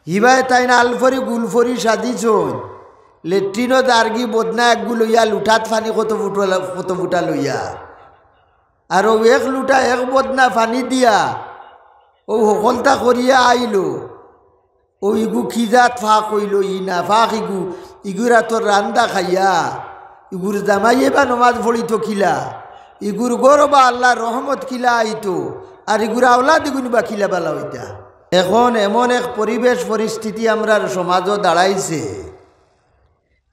হিবায় তাই না আলফরি গুলফরি সাজিছন লেট্রিনও দার্গি বদনা একগুলো লইয়া লুঠাত ফানি কত ফুটা লইয়া আর ও এক লুটা এক বদনা ফানি দিয়া ও সকলতা করিয়া আইল ও ইগু খিজাত ফা কইল ই না ফাঁক ইগুরা তোর রান্দা খাইয়া ইগুর জামাইয়ে বা নমাজ পড়িত কিলা ইগুর গৌরবা আল্লাহ রহমত কিলা আইতো আর ইগুর আওলাদ ইগুন বা কিলা বালা হইতা। এখন এমন এক পরিবেশ পরিস্থিতি আমরার সমাজও দাঁড়াইছে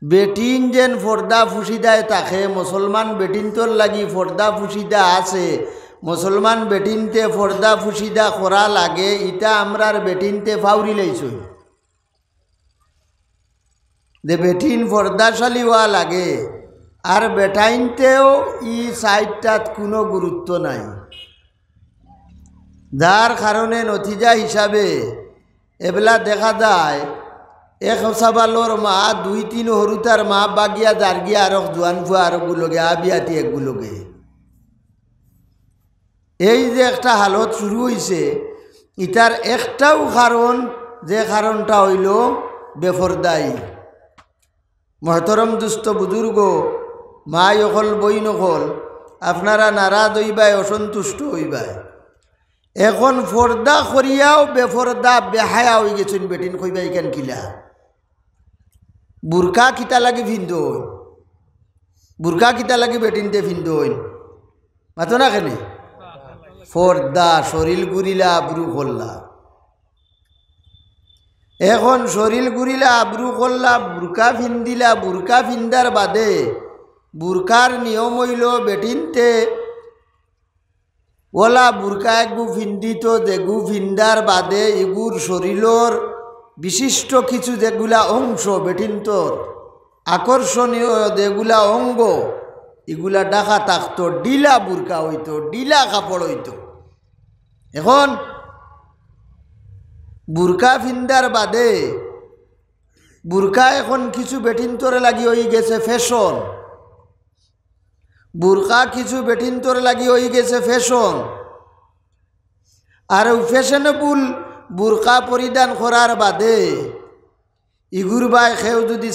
বেটিন যেন ফর্দা ফুসিদায় তাকে মুসলমান বেটিন তোর লাগি ফর্দা ফুসিদা আছে মুসলমান বেটিনতে ফর্দা ফুসিদা করা লাগে ইটা আমরার বেটিনতে ফাউরি লাইছই যে বেটিন ফর্দাশালী হওয়া লাগে আর বেটাইনতেও ই সাইডটাত কোনো গুরুত্ব নাই যার কারণে নতিজা হিসাবে এবেলা দেখা যায় এক সাবালোর মা দুই তিন হরুতার মা বাগিয়া জার্গিয়া আরক জোয়ান ফুয়া আরকগুলোকে আবিয়াতি একগুলোকে এই যে একটা হালত শুরু হয়েছে ইটার একটাও কারণ যে কারণটা হইল বেফরদাই। মহতরম দুস্থ বুজুর্গ মা অকল বই নকল আপনারা নারাজ হইবাই অসন্তুষ্ট হইবাই এখন ফর্দা করিয়াও বেফর্দা বেহায়া হয়ে গেছেন বেটিন কইবাই কেন কিলা বুরকা কিতা লাগে ভিন্দন বুরকা কিতা লাগে বেটিনতে ভিন্দন মাতো না কেনে ফর্দা শরীর গুরিলা আবরু করলা এখন শরীর গুরিলা আবরু করলা বুরকা ফিন্দিলা বুরকা ফিন্দার বাদে বুরকার নিয়ম হইল বেটিনতে ওলা বুরকা একগু ফিন্দিত যেগু ফিন্দার বাদে এগুর শরীরের বিশিষ্ট কিছু যেগুলা অংশ বেটিনতর আকর্ষণীয় যেগুলা অঙ্গ এগুলা ডাকা থাকতো ডিলা বুরকা হইতো ডিলা কাপড় হইতো। এখন বুরকা ফিন্দার বাদে বুরকা এখন কিছু বেটিনতরে লাগি হয়ে গেছে ফ্যাশন বুরকা কিছু বেটিনতরে লাগি হয়ে গেছে ফ্যাশন আর ফ্যাশনেবল বুরকা পরিধান করার বাদে ইগুর বাই খেউ যদি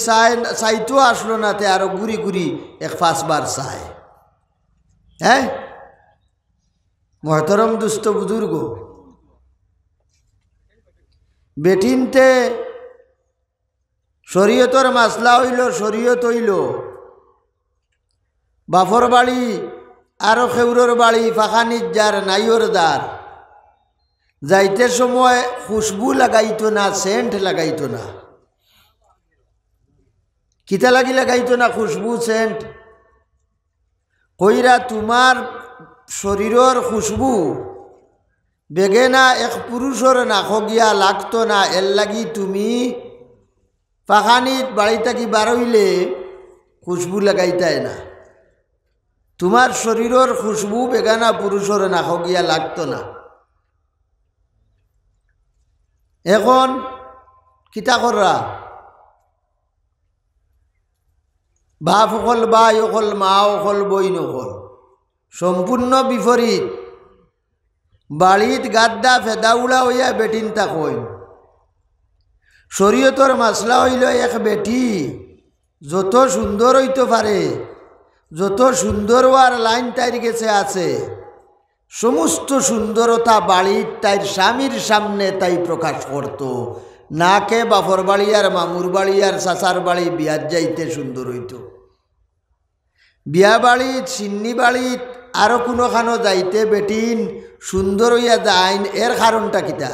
চাইতো আসলো না তে আরো ঘুরি ঘুরি এক পাঁচবার চায়। হ্যাঁ মহতরম দুস্থ বুজুর্গ বেটিনতে শরীয়তর মাসলা হইল শরীয়ত হইল বাফর বাড়ি আরো খেউরর বাড়ি ফাঁকানির যার নাইয়র দ্বার যাইতে সময় খুশবু লাগাইতো না সেন্ট লাগাইতো না কিতা লাগি লাগাইতো না খুশবু সেন্ট কইরা তোমার শরীরের খুশবু বেগেনা এক পুরুষের নাক গিয়া লাগতো না এর লাগি তুমি পাখানিত বাড়ি থাকি বারইলে খুশবু লাগাইতাই না তোমার শরীরের খুশবু বেগানা পুরুষের নাক গিয়া লাগতো না। এখন কিতা কররা বাপ অকল বাই অকল মা অকল বই নকল সম্পূর্ণ বিপরীত বাড়িত গাদ্দা ফেদাউলা হইয়া বেটিন তাকই শরীয়তর মাসলা হইল এক বেটি যত সুন্দর হইতে পারে যত সুন্দর হওয়ার লাইন তাইর গেছে আছে সমস্ত সুন্দরতা বাড়ির তাইর স্বামীর সামনে তাই প্রকাশ করত না কে বাপর বাড়ি আর মামুর বাড়ি আর চাচার বাড়ি বিয়ার যাইতে সুন্দর হইত বিয়া বাড়িত সিন্নি বাড়িত আরো কোনোখানো যাইতে বেটিন সুন্দর হইয়া যাইন এর কারণটা কিতা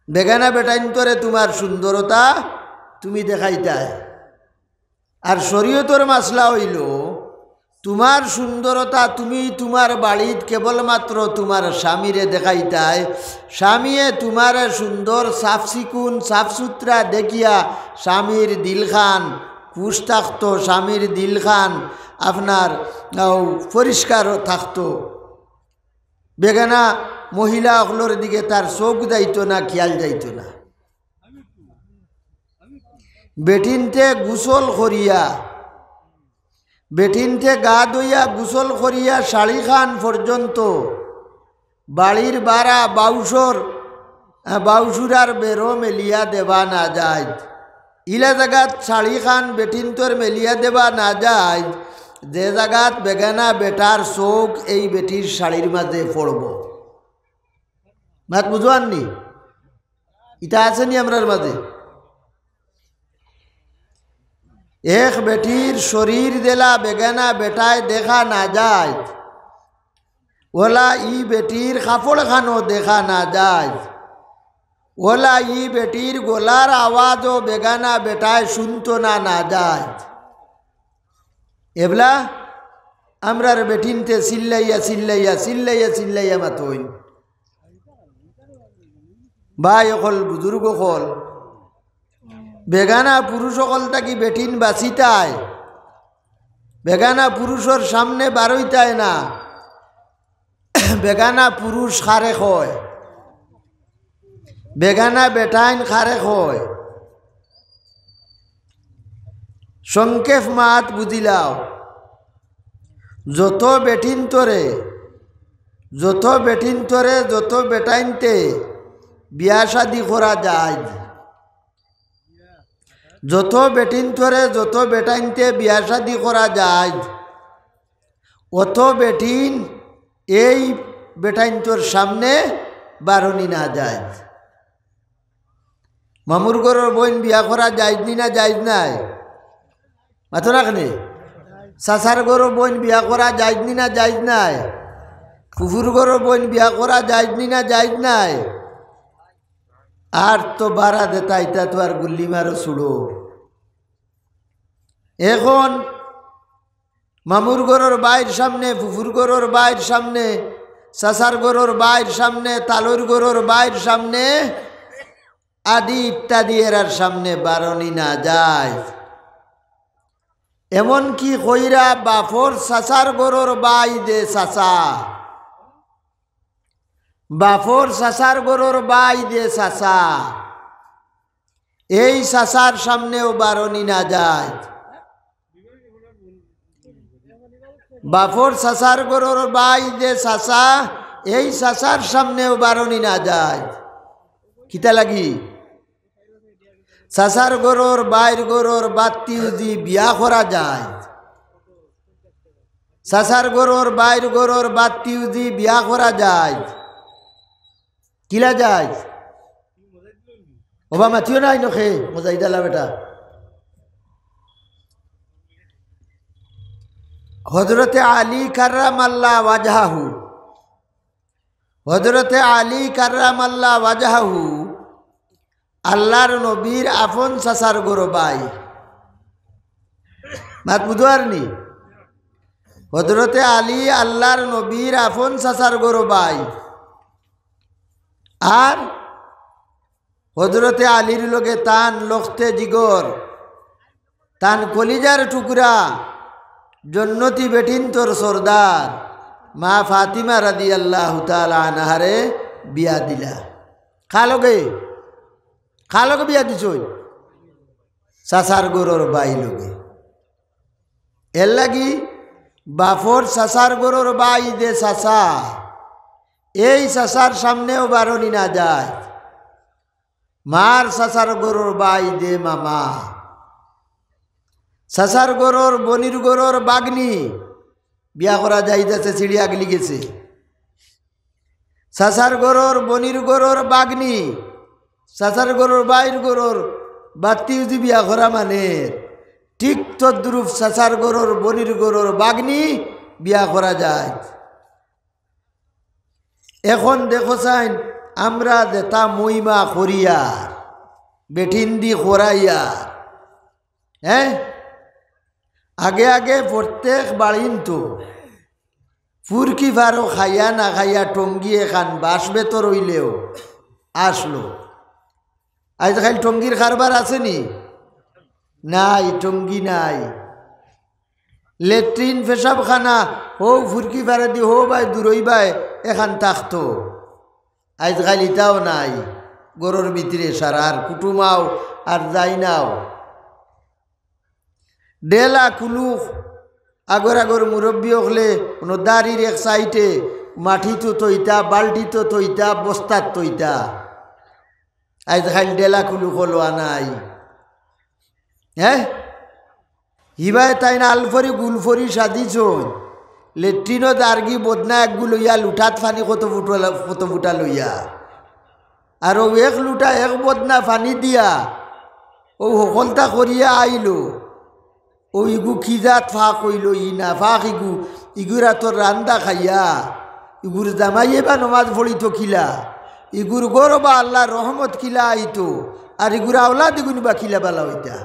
বেগানা বেটাইন তোরে তোমার সুন্দরতা তুমি দেখাইতাই আর শরীয়তর মাসলা হইল তোমার সুন্দরতা তুমি তোমার বাড়িত কেবলমাত্র তোমার স্বামীরে দেখাইতাই স্বামীয়ে তোমার সুন্দর সাফ চিকুন সাফ সুতরা দেখিয়া স্বামীর দিলখান খুশ থাকতো স্বামীর দিলখান আপনার পরিষ্কার থাকতো বেগানা মহিলা অকলোর দিকে তার চোখ যাইত না খেয়াল যাইত না বেটিনতে গোসল করিয়া বেটিনতে গা ধইয়া গোসল করিয়া শাড়ি খান পর্যন্ত বাড়ির বাড়া বাউসর বাউসুরার বেরো মেলিয়া দেবা না যায়। ইলা জাগাত শাড়ি খান বেটিনতর মেলিয়া দেবা না যায় যে জাগাত বেগানা বেটার চোখ এই বেটির শাড়ির মাঝে পড়ব। মাত বুঝোয়াননি? ইটা আসেনি আমরার মাঝে। এক বেটির শরীর দেলা বেগানা বেটায় দেখা না যায়, ওলা ই বেটির কাপড় খানো দেখা না যায়, ওলা ই বেটির গলার আওয়াজও বেগানা বেটায় শুনতো না যায়। এবলা আমরার বেটিনতে চিল্লাইয়া চিল্লাইয়া চিল্লাইয়া চিল্লাইয়া মাতইন। ভাই অকল বুজুর্গ অকল বেগানা পুরুষ অকল তাকি বেটিন বাঁচিতায়, বেগানা পুরুষের সামনে বারইতায় না। বেগানা পুরুষ খারে হয়, বেগানা বেটাইন খারে হয়। সংক্ষেপ মাত বুঝিলাও, যত বেটিন তরে যত বেটিন তরে যত বেটাইনতে বিয়া শাদি করা যায়, যত বেটিন তরে যত বেটাইনতে বিয়া শাদি করা যায়, অত বেটিন এই বেটাইনতর সামনে বারণি না যায়। মামুর ঘরের বোন বিয়া করা যায়নি না যাইজ নাই? মাথো রাখনি? চাচার ঘরের বোন বিয়া করা যায়নি না যাইজ নাই? ফুফুর ঘরের বোন বিয়া করা যায়নি না যাইজ নাই? আর তো বাড়া দেতা ইটা তো আর গুল্লি মারো ছুড়ো। এখন মামুর ঘরের বাইর সামনে, ফুফুর ঘরের বাইর সামনে, চাচার ঘরের বাইর সামনে, তালুর ঘরের বাইর সামনে আদি ইত্যাদি এরার সামনে বারণি না যায়। এমন কি কইরা বাফর চাচার ঘরের বাই দে চাচা, বাফর চাচার ঘরের বাই দে চাচা, এই চাচার সামনেও বারণি না যায়। বাফর চাচার ঘরের বাই দে চাচা, এই চাচার সামনেও বারণি না যায়। কিতা লাগি? চাচার ঘরের বাইর ঘরের বাতি যদি বিয়া করা যায়, চাচার ঘরের বাইর ঘরের বাতি যদি বিয়া করা যায়, কিলা যায়? ওবা মাতিও নাই নখে মজাই দালা বেটা। হযরতে আলী কাররামাল্লাহ ওয়াজহাহু, হযরতে আলী কাররামাল্লাহ ওয়াজহাহু আল্লাহর নবীর আপন চাচার গরো বাই। মাত বুঝারনি? হযরতে আলী আল্লাহর নবীর আপন চাচার গরো বাই। আর হযরতে আলীর লগে তান লখতে জিগর, তান কলিজার টুকরা জন্নতি বেটিন তোর সর্দার মা ফাতিমা রাদিয়াল্লাহু তাআলা আনহারে বিয়া দিলা। খালগে খালগে বিয়া দিছই চাচার গরুর বাই লগে। এর লাগি বাফর চাচার গরুর বাই দে চাচা, এই চাচার সামনেও বারণি না যায়। মার চাচার গরুর বাই দে মামা, চাচার গরুর বনির গরুর বাগনি বিয়া করা যাইতেছে, চিড়িয়া গলি গেছে। চাচার গরুর বনির গরুর বাগনি, চাচার গরুর বাইর গরুর বাতি উজি বিয়া করা মানে ঠিক তদ্রুপ চাচার গরুর বনির গরুর বাগনি বিয়া করা যায়। এখন দেখো চাইন আমরা যেটা মহিমা করিয়ার বেঠিন্দি করাইয়ার, হ্যাঁ আগে আগে প্রত্যেক বাড়িন তো ফুরকি ফারো খাইয়া না খাইয়া টঙ্গি খান বাসবে তো রইলেও আসলো। আজ খালি টঙ্গির কারবার আসেনি? নাই, টঙ্গি নাই। লেট্রিন পেশাবখানা হো ফুরকি ফারে দি হো বাই দূরই বাই এখান থাকতো। আজ খালি তাও নাই, গরুর ভিতরে সারার কুটুমাও আর যাই নাও ডেলা কুলুক আগর আগর মুরব্বী হলে কোনো দাড়ির এক সাইটে মাটি তো তৈতা, বাল্টি তো তৈতা, বস্তার তৈতা, আজ খাইল ডেলা কুলু খোলোয়া নাই হ্যাঁ হিবাই তাই না আলফরি গুলফরি সাদিছন লেট্রিনও দার্গি বদনা একগুলো লইয়া লুঠাত ফানি কত ফুটা লইয়া আর ও এক লুটা এক বদনা ফানি দিয়া ও সকলতা করিয়া আইলো ও ইগু খিজাত ফা কইল ই না ফাঁক ইগুরা তোর রান্দা খাইয়া ইগুর জামাইয়ে বা নমাজ পড়িত খিলা ইগুর গৌরবা আল্লাহ রহমত খিলা আইতো আর ইগুর আওলাদ ইগুন বা খিলা বালা হইতা